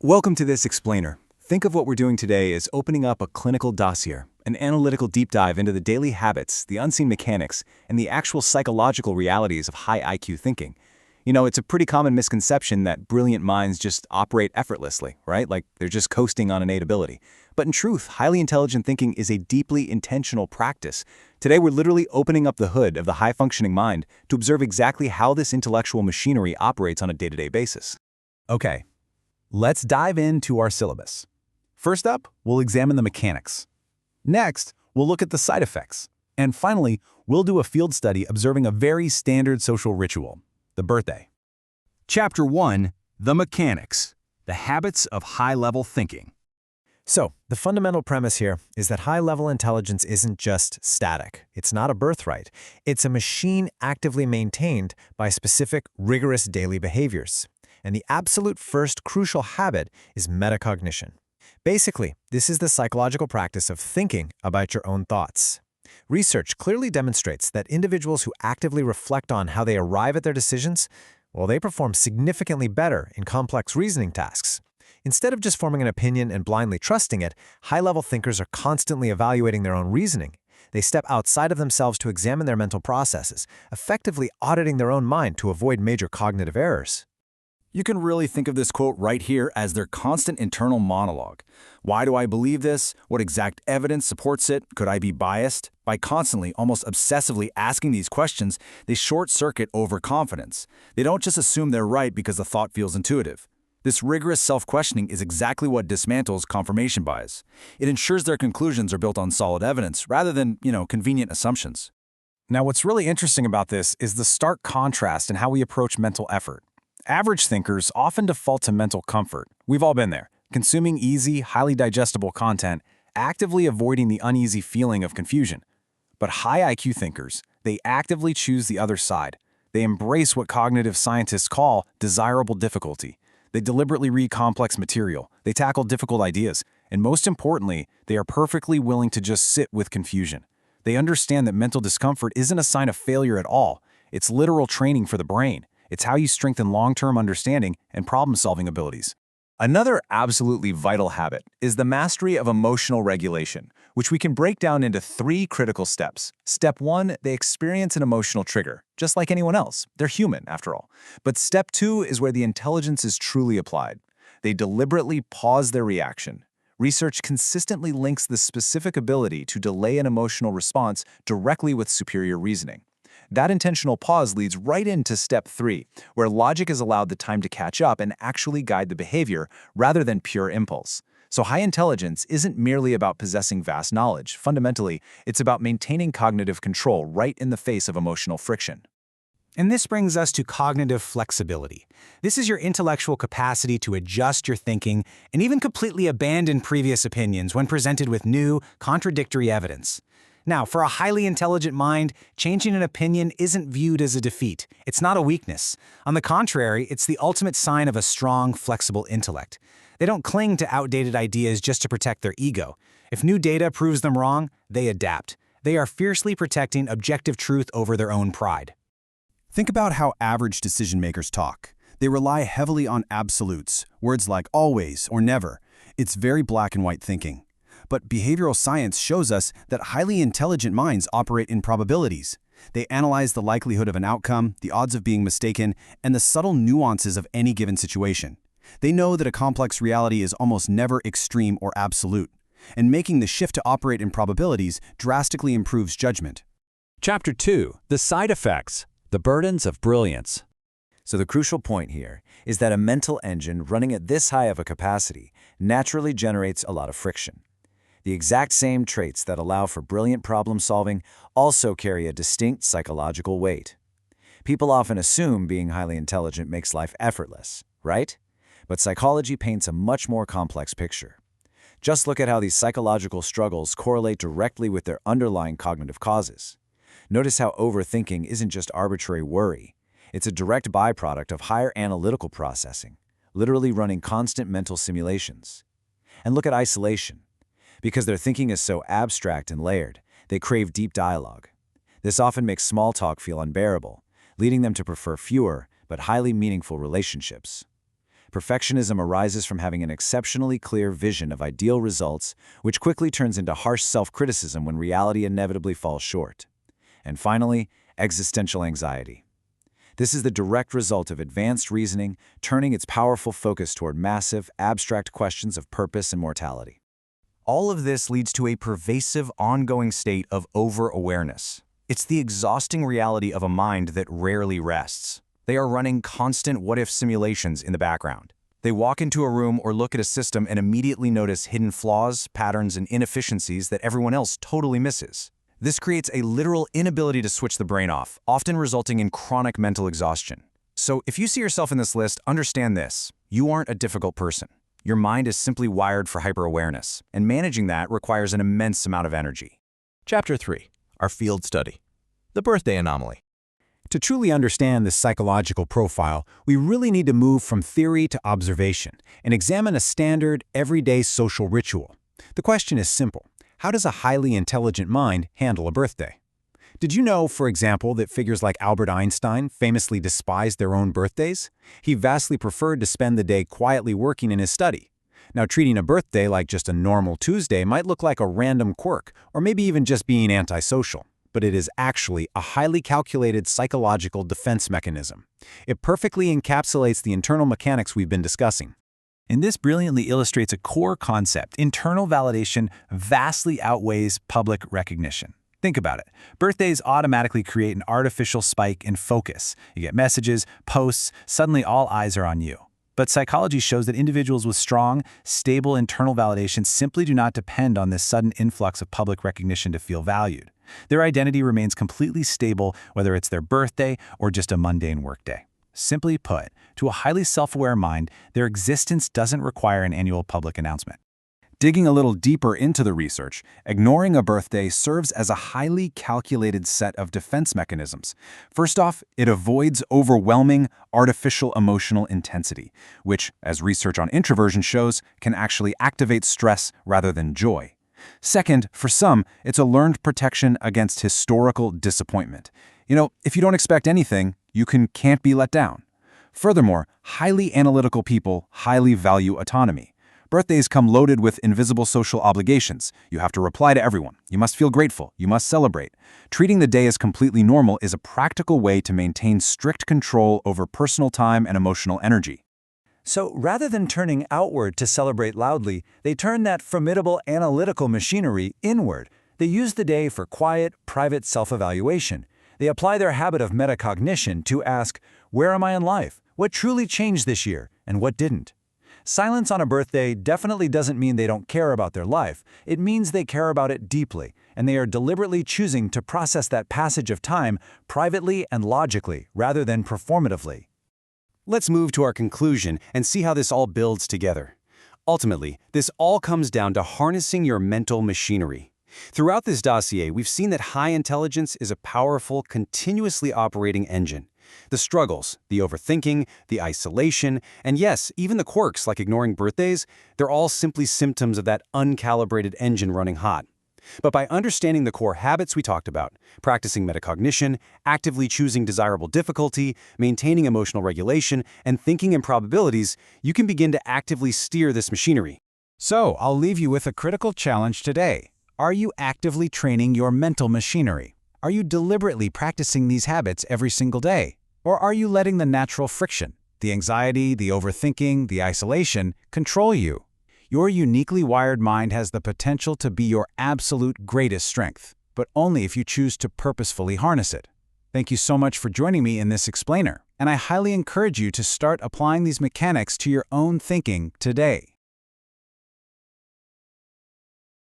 Welcome to this explainer. Think of what we're doing today as opening up a clinical dossier, an analytical deep dive into the daily habits, the unseen mechanics, and the actual psychological realities of high IQ thinking. It's a pretty common misconception that brilliant minds just operate effortlessly, right? Like they're just coasting on innate ability. But in truth, highly intelligent thinking is a deeply intentional practice. Today, we're literally opening up the hood of the high-functioning mind to observe exactly how this intellectual machinery operates on a day-to-day basis. Okay, let's dive into our syllabus. First up, we'll examine the mechanics. Next, we'll look at the side effects. And finally, we'll do a field study observing a very standard social ritual, the birthday. Chapter 1, The Mechanics, the Habits of High-Level Thinking. So, the fundamental premise here is that high-level intelligence isn't just static. It's not a birthright. It's a machine actively maintained by specific, rigorous daily behaviors. And the absolute first crucial habit is metacognition. Basically, this is the psychological practice of thinking about your own thoughts. Research clearly demonstrates that individuals who actively reflect on how they arrive at their decisions, they perform significantly better in complex reasoning tasks. Instead of just forming an opinion and blindly trusting it, high-level thinkers are constantly evaluating their own reasoning. They step outside of themselves to examine their mental processes, effectively auditing their own mind to avoid major cognitive errors. You can really think of this quote right here as their constant internal monologue. Why do I believe this? What exact evidence supports it? Could I be biased? By constantly, almost obsessively asking these questions, they short-circuit overconfidence. They don't just assume they're right because the thought feels intuitive. This rigorous self-questioning is exactly what dismantles confirmation bias. It ensures their conclusions are built on solid evidence rather than, convenient assumptions. Now, what's really interesting about this is the stark contrast in how we approach mental effort. Average thinkers often default to mental comfort. We've all been there, consuming easy, highly digestible content, actively avoiding the uneasy feeling of confusion. But high IQ thinkers, they actively choose the other side. They embrace what cognitive scientists call desirable difficulty. They deliberately read complex material, they tackle difficult ideas, and most importantly, they are perfectly willing to just sit with confusion. They understand that mental discomfort isn't a sign of failure at all. It's literal training for the brain. It's how you strengthen long-term understanding and problem-solving abilities. Another absolutely vital habit is the mastery of emotional regulation, which we can break down into 3 critical steps. Step 1, they experience an emotional trigger, just like anyone else. They're human, after all. But step 2 is where the intelligence is truly applied. They deliberately pause their reaction. Research consistently links this specific ability to delay an emotional response directly with superior reasoning. That intentional pause leads right into step 3, where logic is allowed the time to catch up and actually guide the behavior rather than pure impulse. So high intelligence isn't merely about possessing vast knowledge. Fundamentally, it's about maintaining cognitive control right in the face of emotional friction. And this brings us to cognitive flexibility. This is your intellectual capacity to adjust your thinking and even completely abandon previous opinions when presented with new, contradictory evidence. Now, for a highly intelligent mind, changing an opinion isn't viewed as a defeat. It's not a weakness. On the contrary, it's the ultimate sign of a strong, flexible intellect. They don't cling to outdated ideas just to protect their ego. If new data proves them wrong, they adapt. They are fiercely protecting objective truth over their own pride. Think about how average decision-makers talk. They rely heavily on absolutes, words like always or never. It's very black and white thinking. But behavioral science shows us that highly intelligent minds operate in probabilities. They analyze the likelihood of an outcome, the odds of being mistaken, and the subtle nuances of any given situation. They know that a complex reality is almost never extreme or absolute, and making the shift to operate in probabilities drastically improves judgment. Chapter 2, The Side Effects, the Burdens of Brilliance. So the crucial point here is that a mental engine running at this high of a capacity naturally generates a lot of friction. The exact same traits that allow for brilliant problem-solving also carry a distinct psychological weight. People often assume being highly intelligent makes life effortless, right? But psychology paints a much more complex picture. Just look at how these psychological struggles correlate directly with their underlying cognitive causes. Notice how overthinking isn't just arbitrary worry. It's a direct byproduct of higher analytical processing, literally running constant mental simulations. And look at isolation. Because their thinking is so abstract and layered, they crave deep dialogue. This often makes small talk feel unbearable, leading them to prefer fewer but highly meaningful relationships. Perfectionism arises from having an exceptionally clear vision of ideal results, which quickly turns into harsh self-criticism when reality inevitably falls short. And finally, existential anxiety. This is the direct result of advanced reasoning turning its powerful focus toward massive, abstract questions of purpose and mortality. All of this leads to a pervasive, ongoing state of over-awareness. It's the exhausting reality of a mind that rarely rests. They are running constant what-if simulations in the background. They walk into a room or look at a system and immediately notice hidden flaws, patterns, and inefficiencies that everyone else totally misses. This creates a literal inability to switch the brain off, often resulting in chronic mental exhaustion. So if you see yourself in this list, understand this. You aren't a difficult person. Your mind is simply wired for hyper-awareness, and managing that requires an immense amount of energy. Chapter 3. Our field study. The birthday anomaly. To truly understand this psychological profile, we really need to move from theory to observation and examine a standard, everyday social ritual. The question is simple. How does a highly intelligent mind handle a birthday? Did you know, for example, that figures like Albert Einstein famously despised their own birthdays? He vastly preferred to spend the day quietly working in his study. Now, treating a birthday like just a normal Tuesday might look like a random quirk, or maybe even just being antisocial. But it is actually a highly calculated psychological defense mechanism. It perfectly encapsulates the internal mechanics we've been discussing. And this brilliantly illustrates a core concept. Internal validation vastly outweighs public recognition. Think about it. Birthdays automatically create an artificial spike in focus. You get messages, posts, suddenly all eyes are on you. But psychology shows that individuals with strong, stable internal validation simply do not depend on this sudden influx of public recognition to feel valued. Their identity remains completely stable whether it's their birthday or just a mundane workday. Simply put, to a highly self-aware mind, their existence doesn't require an annual public announcement. Digging a little deeper into the research, ignoring a birthday serves as a highly calculated set of defense mechanisms. First off, it avoids overwhelming, artificial emotional intensity, which, as research on introversion shows, can actually activate stress rather than joy. Second, for some, it's a learned protection against historical disappointment. If you don't expect anything, you can't be let down. Furthermore, highly analytical people highly value autonomy. Birthdays come loaded with invisible social obligations. You have to reply to everyone. You must feel grateful. You must celebrate. Treating the day as completely normal is a practical way to maintain strict control over personal time and emotional energy. So rather than turning outward to celebrate loudly, they turn that formidable analytical machinery inward. They use the day for quiet, private self-evaluation. They apply their habit of metacognition to ask, where am I in life? What truly changed this year, and what didn't? Silence on a birthday definitely doesn't mean they don't care about their life. It means they care about it deeply, and they are deliberately choosing to process that passage of time privately and logically rather than performatively. Let's move to our conclusion and see how this all builds together. Ultimately, this all comes down to harnessing your mental machinery. Throughout this dossier, we've seen that high intelligence is a powerful, continuously operating engine. The struggles, the overthinking, the isolation, and yes, even the quirks like ignoring birthdays, they're all simply symptoms of that uncalibrated engine running hot. But by understanding the core habits we talked about, practicing metacognition, actively choosing desirable difficulty, maintaining emotional regulation, and thinking in probabilities, you can begin to actively steer this machinery. So, I'll leave you with a critical challenge today. Are you actively training your mental machinery? Are you deliberately practicing these habits every single day? Or are you letting the natural friction, the anxiety, the overthinking, the isolation, control you? Your uniquely wired mind has the potential to be your absolute greatest strength, but only if you choose to purposefully harness it. Thank you so much for joining me in this explainer, and I highly encourage you to start applying these mechanics to your own thinking today.